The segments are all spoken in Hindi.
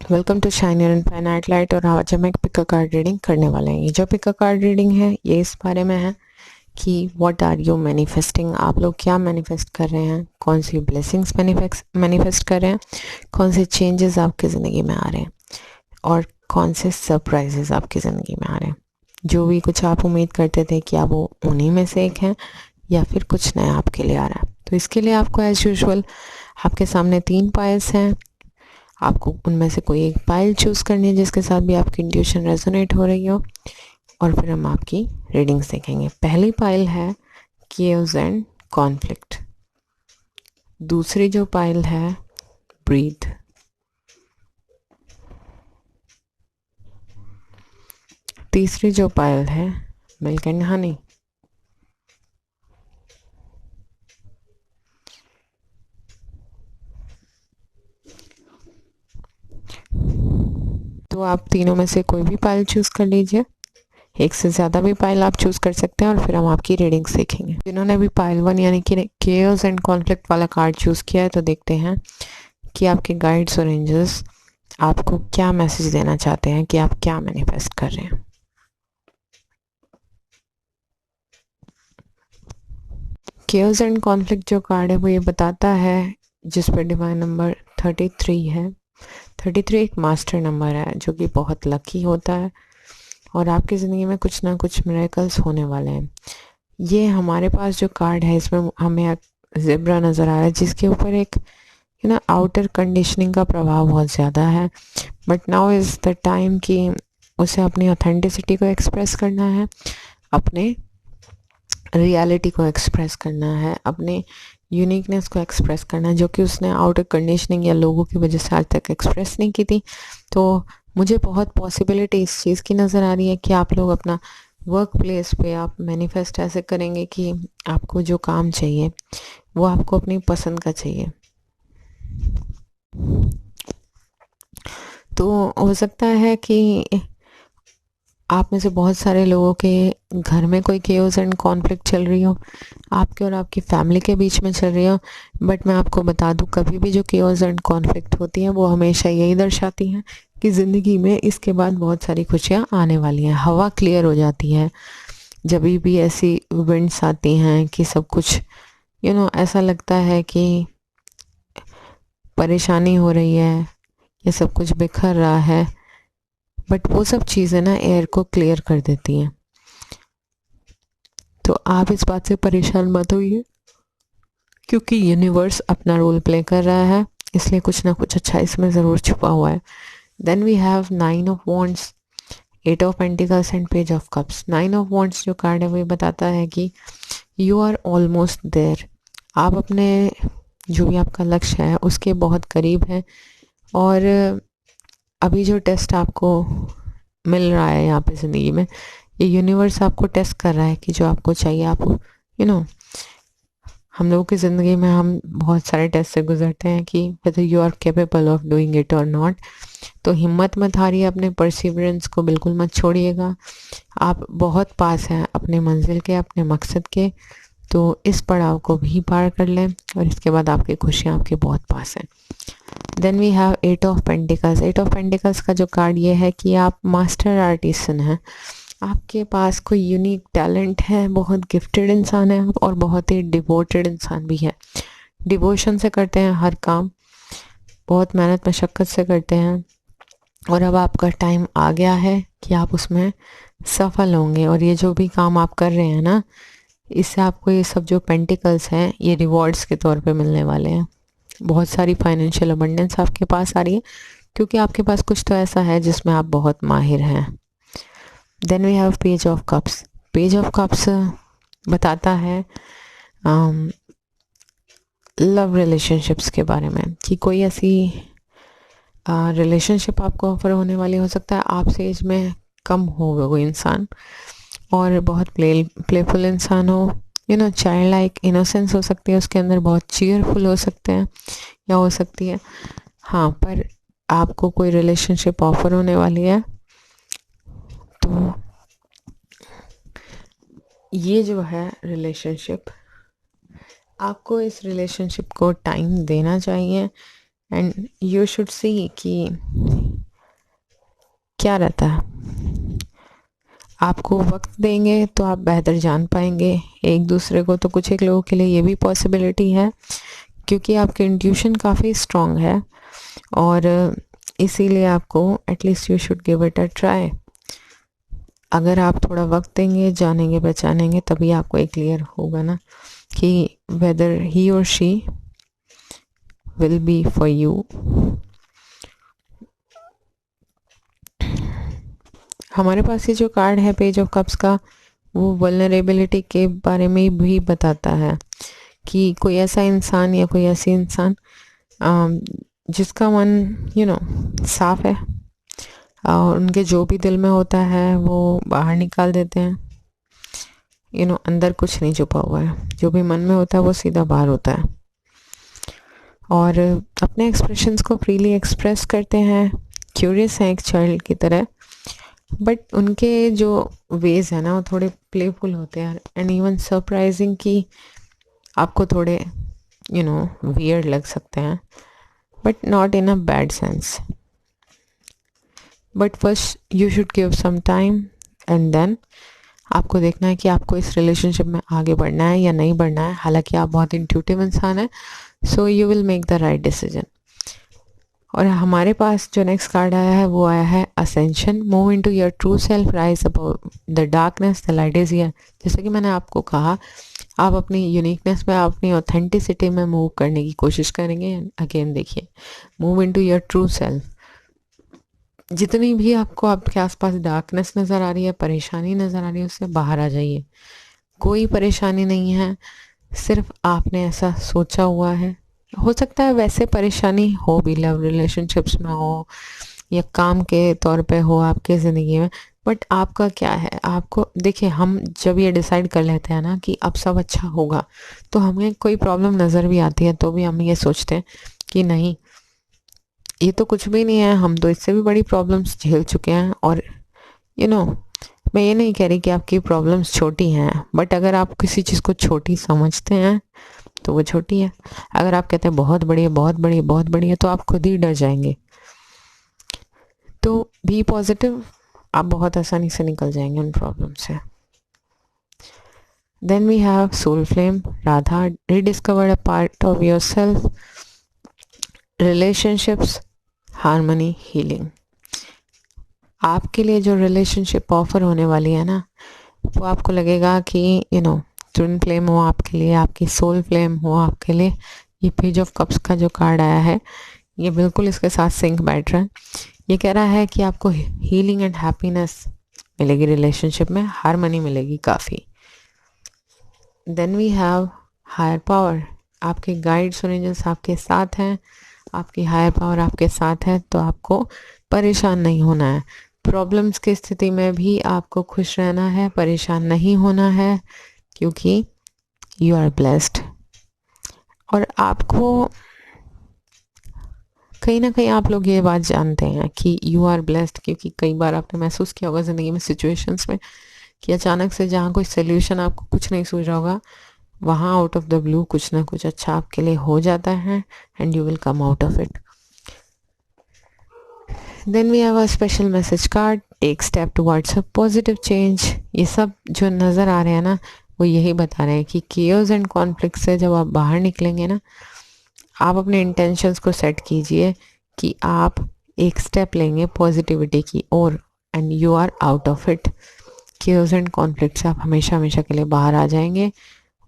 Welcome to Shiner Infinite Light. और आज हम एक पिक अ कार्ड रीडिंग करने वाले हैं। ये जो पिक अ कार्ड रीडिंग है ये इस बारे में है कि व्हाट आर यू मैनिफेस्टिंग। आप लोग क्या मैनिफेस्ट कर रहे हैं, कौन सी ब्लेसिंग्स मैनिफेस्ट कर रहे हैं, कौन से चेंजेस आपकी ज़िंदगी में आ रहे हैं और कौन से सरप्राइजेस आपकी ज़िंदगी में आ रहे हैं। जो भी कुछ आप उम्मीद करते थे क्या वो उन्हीं में से एक है या फिर कुछ नया आपके लिए आ रहा है। तो इसके लिए आपको एज़ यूजुअल आपके सामने 3 पाइल्स हैं। आपको उनमें से कोई एक पाइल चूज़ करनी है जिसके साथ भी आपकी इंट्यूशन रेजोनेट हो रही हो, और फिर हम आपकी रीडिंग्स देखेंगे। पहली पाइल है केओस एंड कॉन्फ्लिक्ट। दूसरी जो पाइल है ब्रीथ। तीसरी जो पाइल है मिल्क एंड हनी। तो आप तीनों में से कोई भी पाइल चूज़ कर लीजिए। एक से ज़्यादा भी पाइल आप चूज़ कर सकते हैं और फिर हम आपकी रीडिंग्स देखेंगे। जिन्होंने भी पाइल 1 यानी कि केओस एंड कॉन्फ्लिक्ट वाला कार्ड चूज़ किया है तो देखते हैं कि आपके गाइड्स और एंजल्स आपको क्या मैसेज देना चाहते हैं कि आप क्या मैनिफेस्ट कर रहे हैं। केओस एंड कॉन्फ्लिक्ट जो कार्ड है वो ये बताता है, जिस पर डिवाइन नंबर 33 है। 33 एक मास्टर नंबर है जो कि बहुत लकी होता है और आपकी ज़िंदगी में कुछ ना कुछ मिरेकल्स होने वाले हैं। ये हमारे पास जो कार्ड है इसमें हमें ज़ेब्रा नज़र आ रहा है जिसके ऊपर एक आउटर कंडीशनिंग का प्रभाव बहुत ज़्यादा है। But now is the time कि उसे अपनी ऑथेंटिसिटी को एक्सप्रेस करना है, अपने रियलिटी को एक्सप्रेस करना है, अपने यूनिकनेस को एक्सप्रेस करना है, जो कि उसने आउटर कंडीशनिंग या लोगों की वजह से आज तक एक्सप्रेस नहीं की थी। तो मुझे बहुत पॉसिबिलिटी इस चीज़ की नज़र आ रही है कि आप लोग अपना वर्क प्लेस पे आप मैनिफेस्ट ऐसे करेंगे कि आपको जो काम चाहिए वो आपको अपनी पसंद का चाहिए। तो हो सकता है कि आप में से बहुत सारे लोगों के घर में कोई केओस एंड कॉन्फ्लिक्ट चल रही हो, आपके और आपकी फैमिली के बीच में चल रही हो। बट मैं आपको बता दूं, कभी भी जो केओस एंड कॉन्फ्लिक्ट होती हैं वो हमेशा यही दर्शाती हैं कि ज़िंदगी में इसके बाद बहुत सारी खुशियाँ आने वाली हैं। हवा क्लियर हो जाती है जब भी ऐसी विंड्स आती हैं कि सब कुछ ऐसा लगता है कि परेशानी हो रही है या सब कुछ बिखर रहा है। बट वो सब चीज़ें ना एयर को क्लियर कर देती हैं। तो आप इस बात से परेशान मत होइए क्योंकि यूनिवर्स अपना रोल प्ले कर रहा है, इसलिए कुछ ना कुछ अच्छा इसमें ज़रूर छुपा हुआ है। Then we have 9 of wands, 8 of pentacles and page of cups. 9 of wands जो कार्ड है वो बताता है कि यू आर ऑलमोस्ट देयर। आप अपने जो भी आपका लक्ष्य है उसके बहुत करीब हैं। और अभी जो टेस्ट आपको मिल रहा है यहाँ पे ज़िंदगी में, ये यूनिवर्स आपको टेस्ट कर रहा है कि जो आपको चाहिए आप हम लोगों की ज़िंदगी में हम बहुत सारे टेस्ट से गुजरते हैं कि whether you are capable of doing it or not। तो हिम्मत मत हारिए, अपने परसिवरेंस को बिल्कुल मत छोड़िएगा। आप बहुत पास हैं अपने मंजिल के, अपने मकसद के। तो इस पड़ाव को भी पार कर लें और इसके बाद आपकी खुशियाँ आपके बहुत पास हैं। Then we have 8 of pentacles. 8 of pentacles का जो कार्ड ये है कि आप मास्टर आर्टिसन हैं, आपके पास कोई यूनिक टैलेंट है, बहुत गिफ्टेड इंसान है आप और बहुत ही डिवोटेड इंसान भी है। डिवोशन से करते हैं हर काम, बहुत मेहनत मशक्क़त से करते हैं और अब आपका टाइम आ गया है कि आप उसमें सफल होंगे। और ये जो भी काम आप कर रहे हैं ना, इससे आपको ये सब जो पेंटिकल्स हैं ये रिवॉर्ड्स के तौर पे मिलने वाले हैं। बहुत सारी फाइनेंशियल अबंडेंस आपके पास आ रही है क्योंकि आपके पास कुछ तो ऐसा है जिसमें आप बहुत माहिर हैं। Then we have page of cups. Page of cups बताता है लव रिलेशनशिप्स के बारे में कि कोई ऐसी रिलेशनशिप आपको ऑफर होने वाली। हो सकता है आपसे एज में कम हो वो इंसान और बहुत प्लेफुल इंसान हो, चाइल्ड लाइक इनोसेंस हो सकती है उसके अंदर, बहुत चीयरफुल हो सकते हैं या हो सकती है। हाँ, पर आपको कोई रिलेशनशिप ऑफर होने वाली है। तो ये जो है रिलेशनशिप, आपको इस रिलेशनशिप को टाइम देना चाहिए एंड यू शुड सी कि क्या रहता है, आपको वक्त देंगे तो आप बेहतर जान पाएंगे एक दूसरे को। तो कुछ एक लोगों के लिए ये भी पॉसिबिलिटी है, क्योंकि आपकी इंट्यूशन काफ़ी स्ट्रॉन्ग है, और इसीलिए आपको at least you should give it a try. अगर आप थोड़ा वक्त देंगे, जानेंगे पहचानेंगे, तभी आपको एक क्लियर होगा ना कि वेदर ही और she will be for you. हमारे पास ये जो कार्ड है पेज ऑफ कप्स का, वो वल्नरेबिलिटी के बारे में भी बताता है कि कोई ऐसा इंसान या कोई ऐसी इंसान जिसका मन साफ है, और उनके जो भी दिल में होता है वो बाहर निकाल देते हैं। अंदर कुछ नहीं छुपा हुआ है, जो भी मन में होता है वो सीधा बाहर होता है, और अपने एक्सप्रेशंस को फ्रीली एक्सप्रेस करते हैं, क्यूरियस हैं एक चाइल्ड की तरह, बट उनके जो वेज है ना वो थोड़े प्लेफुल होते हैं एंड इवन सरप्राइजिंग, कि आपको थोड़े वियर्ड लग सकते हैं, but not in a bad sense. But first you should give some time, and then आपको देखना है कि आपको इस रिलेशनशिप में आगे बढ़ना है या नहीं बढ़ना है। हालांकि आप बहुत इंट्यूटिव इंसान है, so you will make the right decision. और हमारे पास जो नेक्स्ट कार्ड आया है वो आया है ascension. Move into your true self, rise about the darkness, the light is here. जैसे कि मैंने आपको कहा, आप अपनी यूनिकनेस में, अपनी ऑथेंटिसिटी में मूव करने की कोशिश करेंगे। अगेन देखिए, move into your true self. जितनी भी आपको आपके आसपास डार्कनेस नज़र आ रही है, परेशानी नज़र आ रही है, उससे बाहर आ जाइए। कोई परेशानी नहीं है, सिर्फ आपने ऐसा सोचा हुआ है। हो सकता है वैसे परेशानी हो भी, लव रिलेशनशिप्स में हो या काम के तौर पे हो आपके ज़िंदगी में, बट आपका क्या है। आपको देखिए, हम जब ये डिसाइड कर लेते हैं ना कि अब सब अच्छा होगा, तो हमें कोई प्रॉब्लम नज़र भी आती है तो भी हम ये सोचते हैं कि नहीं, ये तो कुछ भी नहीं है, हम तो इससे भी बड़ी प्रॉब्लम्स झेल चुके हैं। और मैं ये नहीं कह रही कि आपकी प्रॉब्लम्स छोटी हैं, बट अगर आप किसी चीज़ को छोटी समझते हैं तो वो छोटी है। अगर आप कहते हैं बहुत बड़ी है, बहुत बड़ी है, बहुत बड़ी है, तो आप खुद ही डर जाएंगे। तो बी पॉजिटिव, आप बहुत आसानी से निकल जाएंगे उन प्रॉब्लम से। Then we have soul flame Radha, rediscovered a part of your self, relationships, harmony, healing. आपके लिए जो रिलेशनशिप ऑफर होने वाली है ना, वो आपको लगेगा कि ट्विन फ्लेम हो आपके लिए, आपकी सोल फ्लेम हो आपके लिए। ये पेज ऑफ कप्स का जो कार्ड आया है, ये बिल्कुल इसके साथ सिंक बैठ रहा है। ये कह रहा है कि आपको हीलिंग एंड हैप्पीनेस मिलेगी रिलेशनशिप में, हार्मनी मिलेगी काफ़ी। Then we have higher power, आपके गाइड्स और एंजल्स आपके साथ हैं, आपकी हायर पावर आपके साथ है, तो आपको परेशान नहीं होना है। प्रॉब्लम्स की स्थिति में भी आपको खुश रहना है, परेशान नहीं होना है, क्योंकि यू आर ब्लेस्ड। और आपको कहीं ना कहीं आप लोग ये बात जानते हैं कि यू आर ब्लेस्ड, क्योंकि कई बार आपने महसूस किया होगा ज़िंदगी में सिचुएशंस में कि अचानक से जहाँ कोई सोल्यूशन आपको कुछ नहीं सूझ रहा होगा, वहाँ आउट ऑफ द ब्लू कुछ ना कुछ अच्छा आपके लिए हो जाता है, and you will come out of it. Then we have a special message card, take step towards a positive change. ये सब जो नज़र आ रहे हैं ना, वो यही बता रहे हैं कि केओस एंड कॉन्फ्लिक्ट से जब आप बाहर निकलेंगे ना, आप अपने इंटेंशंस को सेट कीजिए कि आप एक स्टेप लेंगे पॉजिटिविटी की ओर, and you are out of it. Chaos and conflict से आप हमेशा हमेशा के लिए बाहर आ जाएंगे।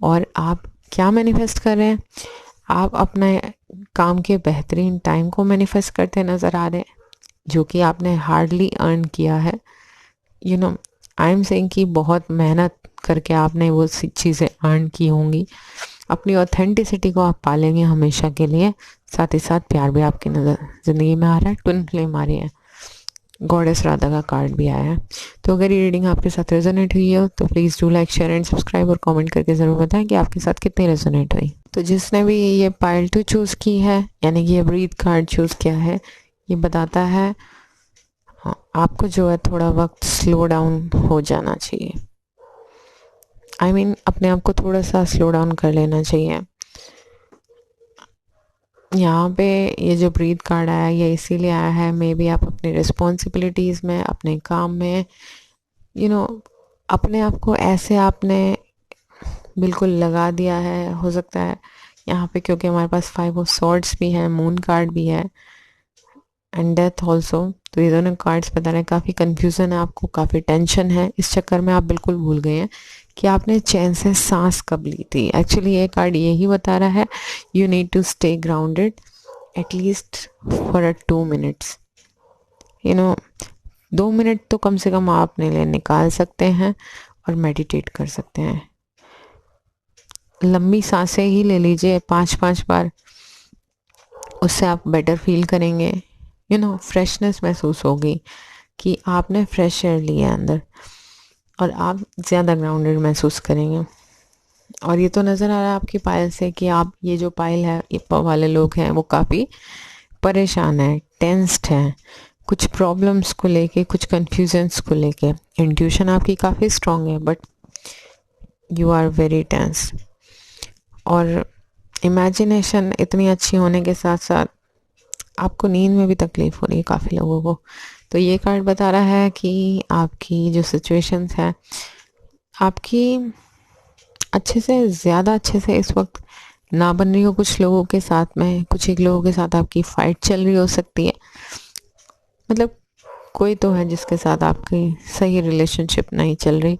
और आप क्या मैनिफेस्ट कर रहे हैं, आप अपने काम के बेहतरीन टाइम को मैनिफेस्ट करते नज़र आ रहे हैं, जो कि आपने हार्डली अर्न किया है। आई एम सेइंग कि बहुत मेहनत करके आपने वो चीज़ें अर्न की होंगी। अपनी ऑथेंटिसिटी को आप पालेंगे हमेशा के लिए। साथ ही साथ प्यार भी आपकी नज़र ज़िंदगी में आ रहा है, ट्विन फ्लेम आ रही है, गॉडेस राधा का कार्ड भी आया है। तो अगर ये रीडिंग आपके साथ रेजोनेट हुई हो तो please do like, share and subscribe, और कमेंट करके ज़रूर बताएं कि आपके साथ कितनी रेजोनेट हुई। तो जिसने भी ये पाइल 2 चूज़ की है, यानी कि ये ब्रीथ कार्ड चूज़ किया है, ये बताता है आपको जो है थोड़ा वक्त स्लो डाउन हो जाना चाहिए। अपने आप को थोड़ा सा स्लो डाउन कर लेना चाहिए। यहाँ पे ये जो ब्रीथ कार्ड आया ये इसीलिए आया है, मे बी आप अपनी रिस्पॉन्सिबिलिटीज़ में, अपने काम में, अपने आप को ऐसे आपने बिल्कुल लगा दिया है, हो सकता है यहाँ पे, क्योंकि हमारे पास 5 ऑफ सॉर्ड्स भी है, मून कार्ड भी है एंड डेथ ऑल्सो। तो ये दोनों कार्ड्स बता रहे हैं काफ़ी कन्फ्यूज़न है आपको, काफ़ी टेंशन है, इस चक्कर में आप बिल्कुल भूल गए हैं कि आपने चैन से सांस कब ली थी। एक्चुअली ये कार्ड यही बता रहा है, you need to stay grounded at least for 2 minutes. 2 minute तो कम से कम आप अपने लिए निकाल सकते हैं और मेडिटेट कर सकते हैं। लंबी सांसें ही ले लीजिए 5-5 बार, उससे आप बेटर फील करेंगे, फ्रेशनेस महसूस होगी कि आपने फ्रेश एयर लिया अंदर, और आप ज़्यादा ग्राउंडेड महसूस करेंगे। और ये तो नज़र आ रहा है आपकी पायल से कि आप, ये जो पायल है ये वाले लोग हैं वो काफ़ी परेशान है, टेंस्ड है, कुछ प्रॉब्लम्स को लेके, कुछ कन्फ्यूजन्स को लेके। इंट्यूशन आपकी काफ़ी स्ट्रांग है but you are very tense, और इमेजिनेशन इतनी अच्छी होने के साथ साथ आपको नींद में भी तकलीफ़ हो रही है काफ़ी लोगों को। तो ये कार्ड बता रहा है कि आपकी जो सिचुएशंस है, आपकी अच्छे से, ज़्यादा अच्छे से इस वक्त ना बन रही हो कुछ लोगों के साथ में, कुछ एक लोगों के साथ आपकी फ़ाइट चल रही हो सकती है, मतलब कोई तो है जिसके साथ आपकी सही रिलेशनशिप नहीं चल रही।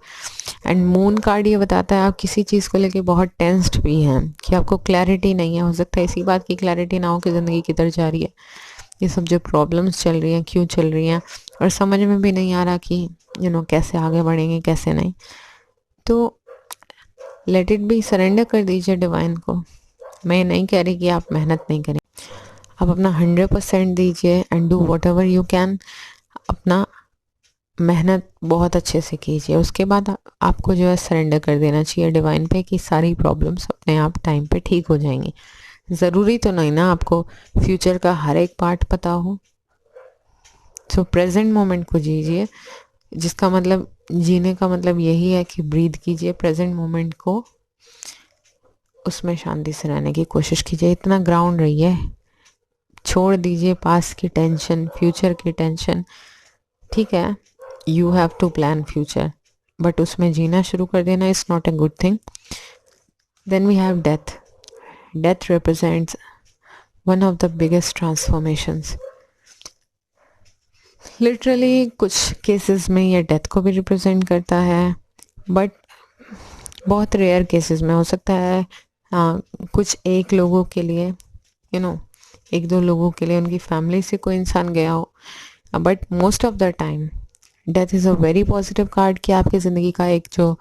एंड मून कार्ड ये बताता है आप किसी चीज़ को लेके बहुत टेंस्ड भी हैं, कि आपको क्लैरिटी नहीं है, हो सकता है इसी बात की क्लैरिटी ना हो कि ज़िंदगी किधर जा रही है, ये सब जो प्रॉब्लम्स चल रही हैं क्यों चल रही हैं, और समझ में भी नहीं आ रहा कि कैसे आगे बढ़ेंगे कैसे नहीं। तो लेट इट बी, सरेंडर कर दीजिए डिवाइन को। मैं नहीं कह रही कि आप मेहनत नहीं करें, आप अपना 100% दीजिए and do what ever you can. अपना मेहनत बहुत अच्छे से कीजिए, उसके बाद आपको जो है सरेंडर कर देना चाहिए डिवाइन पे कि सारी प्रॉब्लम्स अपने आप टाइम पे ठीक हो जाएंगी। ज़रूरी तो नहीं ना आपको फ्यूचर का हर एक पार्ट पता हो। सो प्रेजेंट मोमेंट को जीजिए, जिसका मतलब, जीने का मतलब यही है कि ब्रीथ कीजिए प्रेजेंट मोमेंट को, उसमें शांति से रहने की कोशिश कीजिए, इतना ग्राउंड रहिए, छोड़ दीजिए पास्ट की टेंशन, फ्यूचर की टेंशन। ठीक है, you have to plan future, but उसमें जीना शुरू कर देना is not a good thing. Then we have death. Death represents one of the biggest transformations. Literally कुछ केसेस में ये डेथ को भी रिप्रेजेंट करता है, बट बहुत रेयर केसेस में हो सकता है। कुछ एक लोगों के लिए, 1-2 लोगों के लिए उनकी फैमिली से कोई इंसान गया हो, but most of the time death is a very positive card कि आपकी ज़िंदगी का एक जो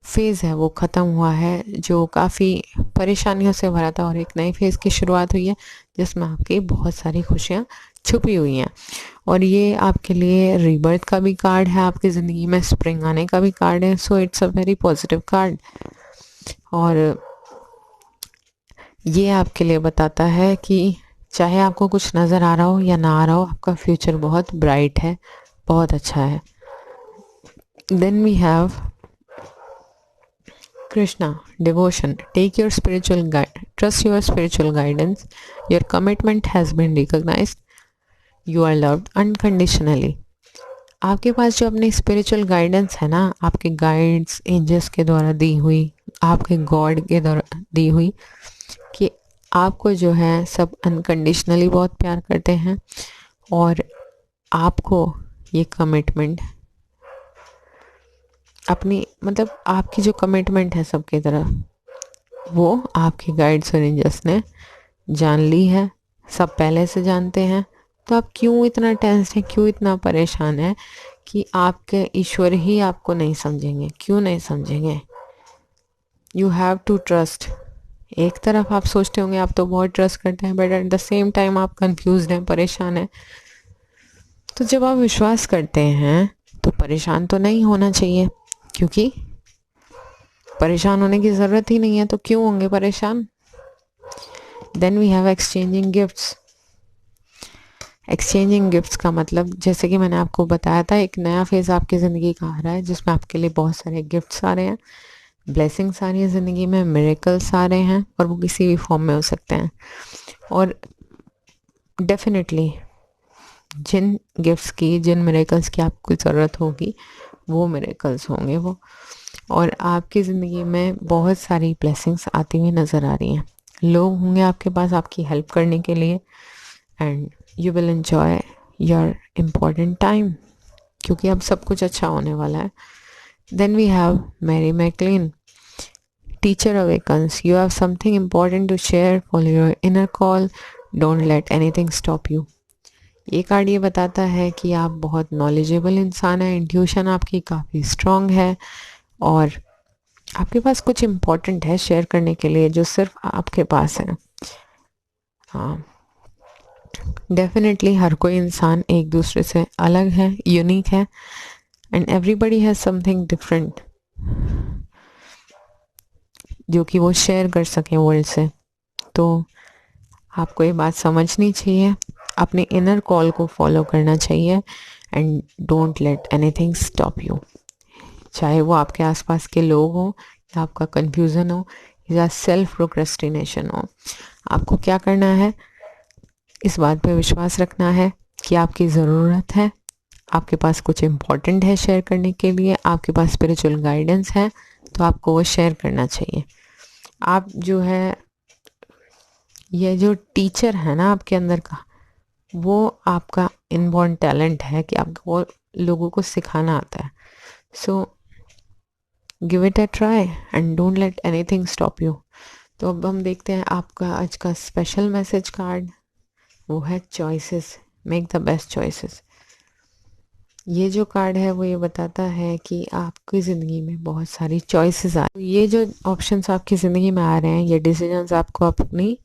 फेज़ है वो ख़त्म हुआ है, जो काफ़ी परेशानियों से भरा था, और एक नए फेज़ की शुरुआत हुई है जिसमें आपकी बहुत सारी खुशियाँ छुपी हुई हैं। और ये आपके लिए रीबर्थ का भी कार्ड है, आपकी ज़िंदगी में स्प्रिंग आने का भी कार्ड है। So it's a very positive card, और ये आपके लिए बताता है कि चाहे आपको कुछ नज़र आ रहा हो या ना आ रहा हो, आपका फ्यूचर बहुत ब्राइट है, बहुत अच्छा है। Then we have Krishna, devotion. Take your spiritual guide. Trust your spiritual guidance. Your commitment has been recognized. You are loved unconditionally. आपके पास जो अपनी स्पिरिचुअल गाइडेंस है ना, आपके गाइड्स एंजल्स के द्वारा दी हुई, आपके गॉड के द्वारा दी हुई, कि आपको जो है सब अनकंडीशनली बहुत प्यार करते हैं, और आपको ये कमिटमेंट, अपनी मतलब आपकी जो कमिटमेंट है सबकी तरफ, वो आपके गाइड्स और एंजल्स ने जान ली है, सब पहले से जानते हैं। तो आप क्यों इतना टेंस हैं, क्यों इतना परेशान है कि आपके ईश्वर ही आपको नहीं समझेंगे? क्यों नहीं समझेंगे? You have to trust. एक तरफ आप सोचते होंगे आप तो बहुत ट्रस्ट करते हैं, but at the same time आप कंफ्यूज हैं, परेशान हैं। तो जब आप विश्वास करते हैं तो परेशान तो नहीं होना चाहिए, क्योंकि परेशान होने की ज़रूरत ही नहीं है, तो क्यों होंगे परेशान? Then we have exchanging gifts. Exchanging gifts का मतलब, जैसे कि मैंने आपको बताया था, एक नया फेज़ आपकी ज़िंदगी का आ रहा है जिसमें आपके लिए बहुत सारे गिफ्ट्स आ रहे हैं, ब्लेसिंग्स आ रही है ज़िंदगी में, मिरेकल्स आ रहे हैं, और वो किसी भी फॉर्म में हो सकते हैं। और डेफिनेटली जिन गिफ्ट्स की, जिन मिरेकल्स की आपको ज़रूरत होगी वो मिरेकल्स होंगे वो, और आपकी ज़िंदगी में बहुत सारी ब्लेसिंग्स आती हुई नज़र आ रही हैं। लोग होंगे आपके पास आपकी हेल्प करने के लिए, and you will enjoy your important time, क्योंकि अब सब कुछ अच्छा होने वाला है। Then we have Mary Magdalene, teacher awakens, you have something important to share, follow your inner call, don't let anything stop you. ये कार्ड ये बताता है कि आप बहुत नॉलेजेबल इंसान हैं, इंट्यूशन आपकी काफ़ी स्ट्रांग है, और आपके पास कुछ इम्पोर्टेंट है शेयर करने के लिए जो सिर्फ आपके पास है। हाँ, डेफिनेटली हर कोई इंसान एक दूसरे से अलग है, यूनिक है, and everybody has something different जो कि वो शेयर कर सकें वर्ल्ड से। तो आपको ये बात समझनी चाहिए, अपने इनर कॉल को फॉलो करना चाहिए, and don't let anything stop you, चाहे वो आपके आसपास के लोग हों, या आपका कन्फ्यूज़न हो, या सेल्फ प्रोक्रेस्टिनेशन हो। आपको क्या करना है, इस बात पे विश्वास रखना है कि आपकी ज़रूरत है, आपके पास कुछ इम्पोर्टेंट है शेयर करने के लिए, आपके पास स्पिरिचुअल गाइडेंस है, तो आपको वो शेयर करना चाहिए। आप जो है, ये जो टीचर है ना आपके अंदर का, वो आपका इनबॉर्न टैलेंट है कि आपको वो लोगों को सिखाना आता है। So give it a try and don't let anything stop you. तो अब हम देखते हैं आपका आज का स्पेशल मैसेज कार्ड, वो है choices, make the best choices. ये जो कार्ड है वो ये बताता है कि आपकी ज़िंदगी में बहुत सारी चॉइसेस आ, ये जो ऑप्शंस आपकी ज़िंदगी में आ रहे हैं, ये डिसीजंस आपको अपनी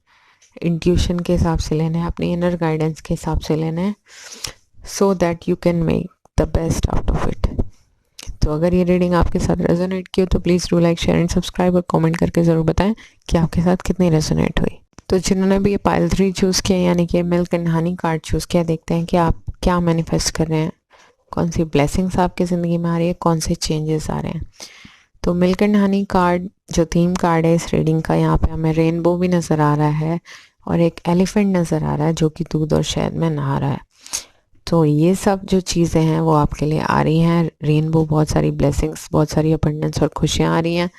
इंट्यूशन के हिसाब से लेने हैं, अपनी इनर गाइडेंस के हिसाब से लेने हैं, so that you can make the best out of it. तो अगर ये रीडिंग आपके साथ रेजोनेट की हो तो please do like, share and subscribe, और कमेंट करके ज़रूर बताएं कि आपके साथ कितनी रेजोनेट हुई। तो जिन्होंने भी ये पाइल 3 चूज़ किया, यानी कि milk and honey card choose किया, देखते हैं कि आप क्या मैनिफेस्ट कर रहे हैं, कौन सी ब्लेसिंग्स आपकी ज़िंदगी में आ रही है, कौन से चेंजेस आ रहे हैं। तो मिल्क एंड हनी कार्ड जो थीम कार्ड है इस रीडिंग का, यहाँ पे हमें रेनबो भी नज़र आ रहा है, और एक एलिफेंट नज़र आ रहा है जो कि दूध और शहद में नहा रहा है। तो ये सब जो चीज़ें हैं वो आपके लिए आ रही हैं, रेनबो, बहुत सारी ब्लेसिंग्स, बहुत सारी अबंडेंस और खुशियाँ आ रही हैं,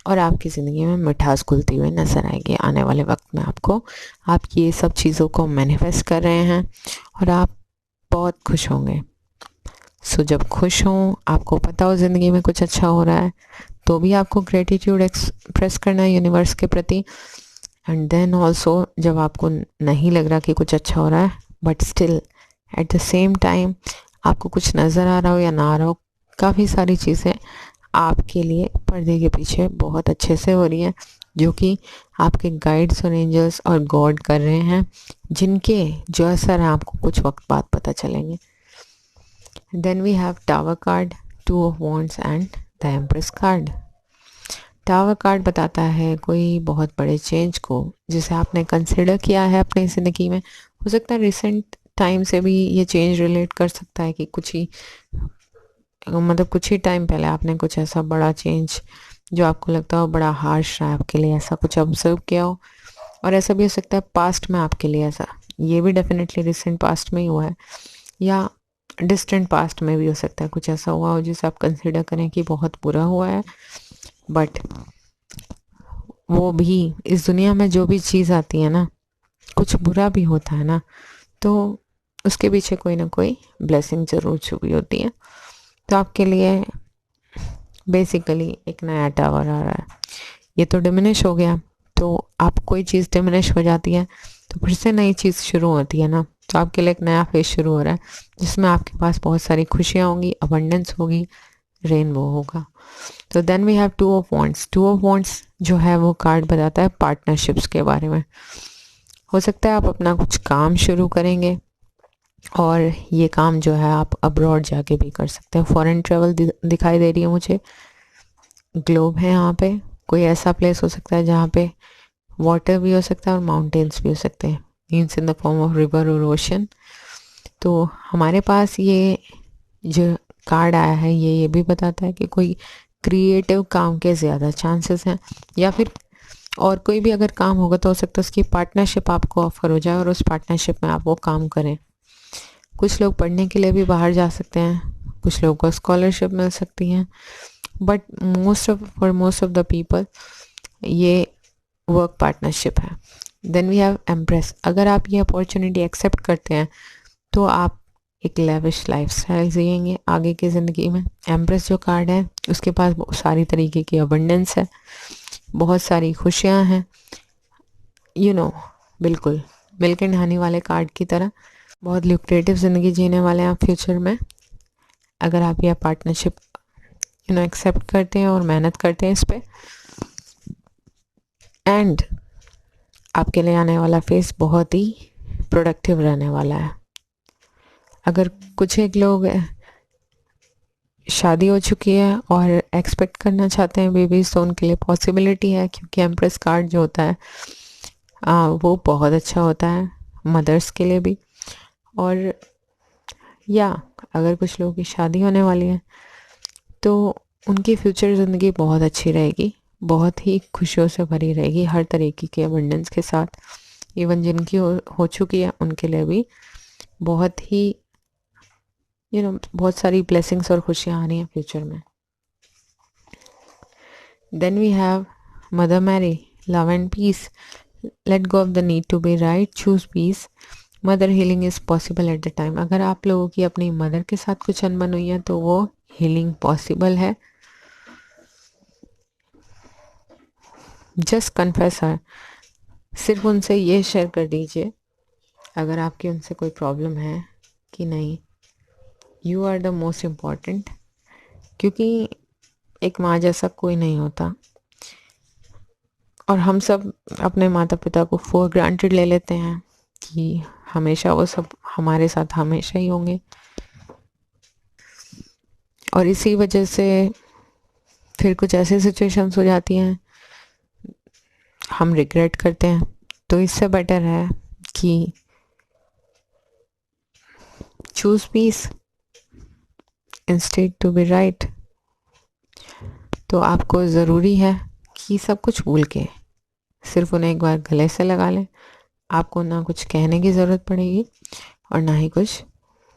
और आपकी ज़िंदगी में मिठास घुलती हुई नज़र आएगी आने वाले वक्त में आपको। आप ये सब चीज़ों को मैनिफेस्ट कर रहे हैं और आप बहुत खुश होंगे। सो जब खुश हों, आपको पता हो ज़िंदगी में कुछ अच्छा हो रहा है, तो भी आपको ग्रेटिट्यूड एक्सप्रेस करना है यूनिवर्स के प्रति। एंड देन ऑल्सो जब आपको नहीं लग रहा कि कुछ अच्छा हो रहा है, but still at the same time आपको कुछ नज़र आ रहा हो या ना आ रहा हो, काफ़ी सारी चीज़ें आपके लिए पर्दे के पीछे बहुत अच्छे से हो रही हैं, जो कि आपके गाइड्स और एंजल्स और गॉड कर रहे हैं, जिनके जो असर हैं आपको कुछ वक्त बाद पता चलेंगे। Then we have tower card, 2 of wands and the empress card. Tower card बताता है कोई बहुत बड़े चेंज को जिसे आपने कंसिडर किया है अपनी ज़िंदगी में। हो सकता है रिसेंट टाइम से भी ये चेंज रिलेट कर सकता है कि कुछ ही मतलब कुछ ही टाइम पहले आपने कुछ ऐसा बड़ा चेंज जो आपको लगता हो बड़ा हार्श रहा है आपके लिए, ऐसा कुछ ऑब्जर्व किया हो। और ऐसा भी हो सकता है पास्ट में आपके लिए, ऐसा ये भी डेफिनेटली रिसेंट पास्ट में ही हुआ है, या डिस्टेंट पास्ट में भी हो सकता है कुछ ऐसा हुआ हो जिसे आप कंसिडर करें कि बहुत बुरा हुआ है। बट वो भी, इस दुनिया में जो भी चीज़ आती है ना, कुछ बुरा भी होता है ना, तो उसके पीछे कोई ना कोई ब्लेसिंग ज़रूर छुपी होती है। तो आपके लिए बेसिकली एक नया टावर आ रहा है। ये तो डिमिनिश हो गया, तो आप कोई चीज़ डिमिनिश हो जाती है तो फिर से नई चीज़ शुरू होती है ना, तो आपके लिए एक नया फेज शुरू हो रहा है जिसमें आपके पास बहुत सारी खुशियाँ होंगी, अबंडेंस होगी, रेनबो होगा। तो then we have 2 of wands. 2 of wands जो है वो कार्ड बताता है पार्टनरशिप्स के बारे में। हो सकता है आप अपना कुछ काम शुरू करेंगे, और ये काम जो है आप अब्रॉड जाके भी कर सकते हैं। फॉरेन ट्रेवल दिखाई दे रही है मुझे, ग्लोब है यहाँ पे, कोई ऐसा प्लेस हो सकता है जहाँ पे वाटर भी हो सकता है और माउंटेन्स भी हो सकते हैं, means in the form of river और ओशन। तो हमारे पास ये जो कार्ड आया है ये भी बताता है कि कोई क्रिएटिव काम के ज़्यादा चांसेस हैं, या फिर और कोई भी अगर काम होगा तो हो सकता है उसकी पार्टनरशिप आपको ऑफर हो जाए और उस पार्टनरशिप में आप वो काम करें। कुछ लोग पढ़ने के लिए भी बाहर जा सकते हैं, कुछ लोगों को स्कॉलरशिप मिल सकती है, but most of the people ये वर्क पार्टनरशिप है। Then we have empress. अगर आप ये अपॉर्चुनिटी एक्सेप्ट करते हैं तो आप एक लेविश लाइफस्टाइल जिएंगे आगे की ज़िंदगी में। एम्प्रेस जो कार्ड है उसके पास बहुत सारी तरीके की अबंडेंस है, बहुत सारी खुशियाँ हैं, बिल्कुल मिल्क एंड हनी वाले कार्ड की तरह बहुत ल्यूक्रेटिव ज़िंदगी जीने वाले हैं आप फ्यूचर में, अगर आप यह पार्टनरशिप एक्सेप्ट करते हैं और मेहनत करते हैं इस पर। एंड आपके लिए आने वाला फेस बहुत ही प्रोडक्टिव रहने वाला है। अगर कुछ एक लोग शादी हो चुकी है और एक्सपेक्ट करना चाहते हैं बेबीज, तो उनके लिए पॉसिबिलिटी है, क्योंकि एम्प्रेस कार्ड जो होता है वो बहुत अच्छा होता है मदर्स के लिए भी। और या अगर कुछ लोगों की शादी होने वाली है तो उनकी फ्यूचर ज़िंदगी बहुत अच्छी रहेगी, बहुत ही खुशियों से भरी रहेगी, हर तरीके के अबंडेंस के साथ। इवन जिनकी हो चुकी है उनके लिए भी बहुत ही बहुत सारी ब्लेसिंग्स और खुशियाँ आ रही हैं फ्यूचर में। Then we have mother Mary, love and peace. Let go of the need to be right, choose peace. Mother healing is possible at the time. अगर आप लोगों की अपनी मदर के साथ कुछ अनबन हुई है तो वो हीलिंग पॉसिबल है। जस्ट कन्फेस हर, सिर्फ उनसे ये शेयर कर दीजिए अगर आपकी उनसे कोई प्रॉब्लम है कि नहीं, you are the most important. क्योंकि एक माँ जैसा कोई नहीं होता, और हम सब अपने माता पिता को फॉर ग्रांटेड ले लेते हैं कि हमेशा वो सब हमारे साथ हमेशा ही होंगे, और इसी वजह से फिर कुछ ऐसी सिचुएशंस हो जाती हैं हम रिग्रेट करते हैं। तो इससे बेटर है कि choose peace instead to be right. तो आपको ज़रूरी है कि सब कुछ भूल के सिर्फ उन्हें एक बार गले से लगा लें। आपको ना कुछ कहने की ज़रूरत पड़ेगी और ना ही कुछ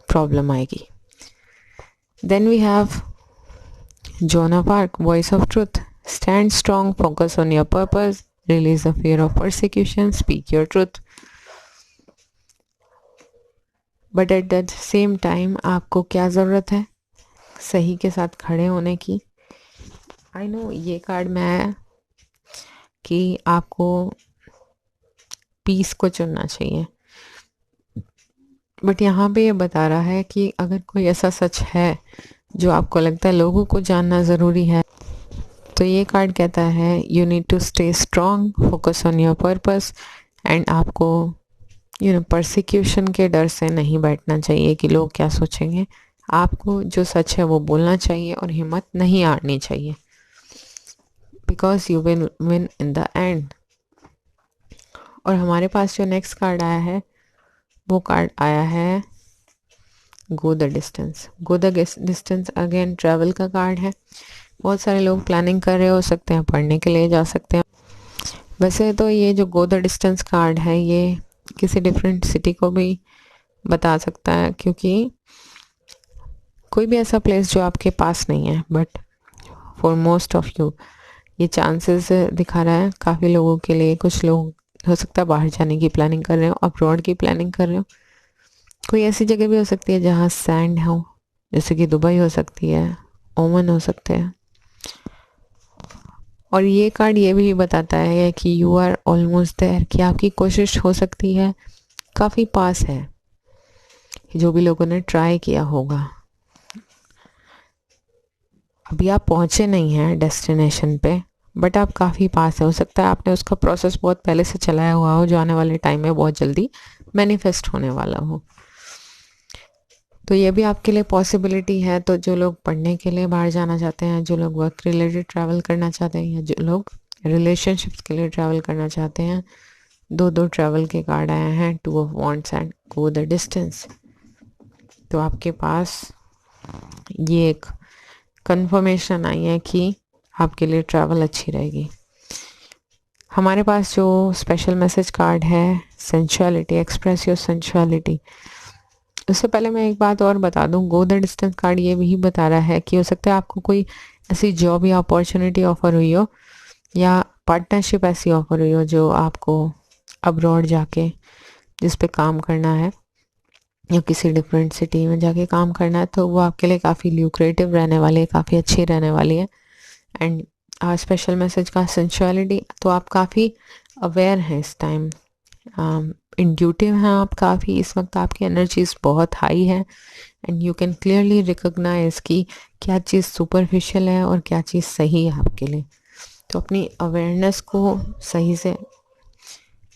प्रॉब्लम आएगी। Then we have John of Arc, voice of truth. Stand strong, focus on your purpose, release the fear of persecution, speak your truth. But at the same time आपको क्या ज़रूरत है, सही के साथ खड़े होने की। आई नो ये कार्ड में है कि आपको पीस को चुनना चाहिए, बट यहाँ पे ये बता रहा है कि अगर कोई ऐसा सच है जो आपको लगता है लोगों को जानना ज़रूरी है, तो ये कार्ड कहता है you need to stay strong, focus on your purpose. And आपको परसिक्यूशन के डर से नहीं बैठना चाहिए कि लोग क्या सोचेंगे। आपको जो सच है वो बोलना चाहिए और हिम्मत नहीं हारनी चाहिए, because you will win in the end. और हमारे पास जो नेक्स्ट कार्ड आया है वो कार्ड आया है go the distance. Go the distance again travel का कार्ड है। बहुत सारे लोग प्लानिंग कर रहे हो सकते हैं, पढ़ने के लिए जा सकते हैं। वैसे तो ये जो गो द डिस्टेंस कार्ड है ये किसी डिफरेंट सिटी को भी बता सकता है, क्योंकि कोई भी ऐसा प्लेस जो आपके पास नहीं है, but for most of you ये चांसेस दिखा रहा है काफ़ी लोगों के लिए। कुछ लोग हो सकता है बाहर जाने की प्लानिंग कर रहे हो, अब्रॉड की प्लानिंग कर रहे हो। कोई ऐसी जगह भी हो सकती है जहाँ सैंड हो, जैसे कि दुबई हो सकती है, ओमान हो सकते हैं। और ये कार्ड ये भी बताता है कि यू आर ऑलमोस्ट देयर, कि आपकी कोशिश हो सकती है काफ़ी पास है, जो भी लोगों ने ट्राई किया होगा। अभी आप पहुँचे नहीं हैं डेस्टिनेशन पे, बट आप काफ़ी पास है। हो सकता है आपने उसका प्रोसेस बहुत पहले से चलाया हुआ हो, जो आने वाले टाइम में बहुत जल्दी मैनिफेस्ट होने वाला हो। तो ये भी आपके लिए पॉसिबिलिटी है। तो जो लोग पढ़ने के लिए बाहर जाना चाहते हैं, जो लोग वर्क रिलेटेड ट्रैवल करना चाहते हैं, या जो लोग रिलेशनशिप्स के लिए ट्रैवल करना चाहते हैं, दो ट्रैवल के कार्ड आए हैं, two of wants and go the distance. तो आपके पास ये एक कंफर्मेशन आई है कि आपके लिए ट्रैवल अच्छी रहेगी। हमारे पास जो स्पेशल मैसेज कार्ड है सेंशुअलिटी, एक्सप्रेस योर सेंशुअलिटी। उससे पहले मैं एक बात और बता दूं, गो द डिस्टेंस कार्ड ये भी बता रहा है कि हो सकता है आपको कोई ऐसी जॉब या अपॉर्चुनिटी ऑफर हुई हो या पार्टनरशिप ऐसी ऑफर हुई हो जो आपको अब्रॉड जाके जिस पे काम करना है या किसी डिफरेंट सिटी में जाके काम करना है, तो वो आपके लिए काफ़ी ल्यूक्रेटिव रहने वाली है, काफ़ी अच्छी रहने वाली है। एंड स्पेशल मैसेज का सेंशुअलिटी, तो आप काफ़ी अवेयर हैं इस टाइम, इंट्यूटिव हैं आप काफ़ी, इस वक्त आपकी एनर्जीज बहुत हाई है and you can clearly recognise कि क्या चीज़ सुपरफिशियल है और क्या चीज़ सही है आपके लिए। तो अपनी अवेयरनेस को सही से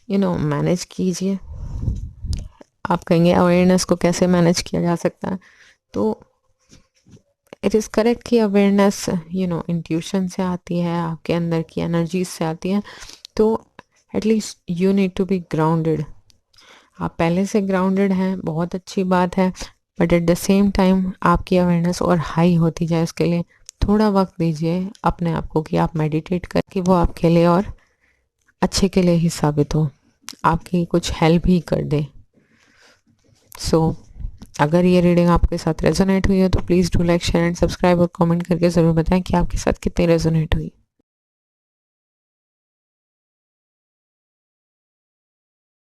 मैनेज कीजिए। आप कहेंगे अवेयरनेस को कैसे मैनेज किया जा सकता है, तो इट इज़ करेक्ट कि अवेयरनेस इंट्यूशन से आती है, आपके अंदर की एनर्जीज से आती है। तो at least you need to be grounded. आप पहले से ग्राउंडेड हैं, बहुत अच्छी बात है, but at the same time आपकी अवेयरनेस और हाई होती जाए, उसके लिए थोड़ा वक्त दीजिए अपने आप को कि आप मेडिटेट करके वो आपके लिए और अच्छे के लिए ही साबित हो, आपकी कुछ हेल्प ही कर दे। सो अगर ये रीडिंग आपके साथ रेजोनेट हुई है तो please do like, share and subscribe और कमेंट करके ज़रूर बताएं कि आपके साथ कितनी रेजोनेट हुई।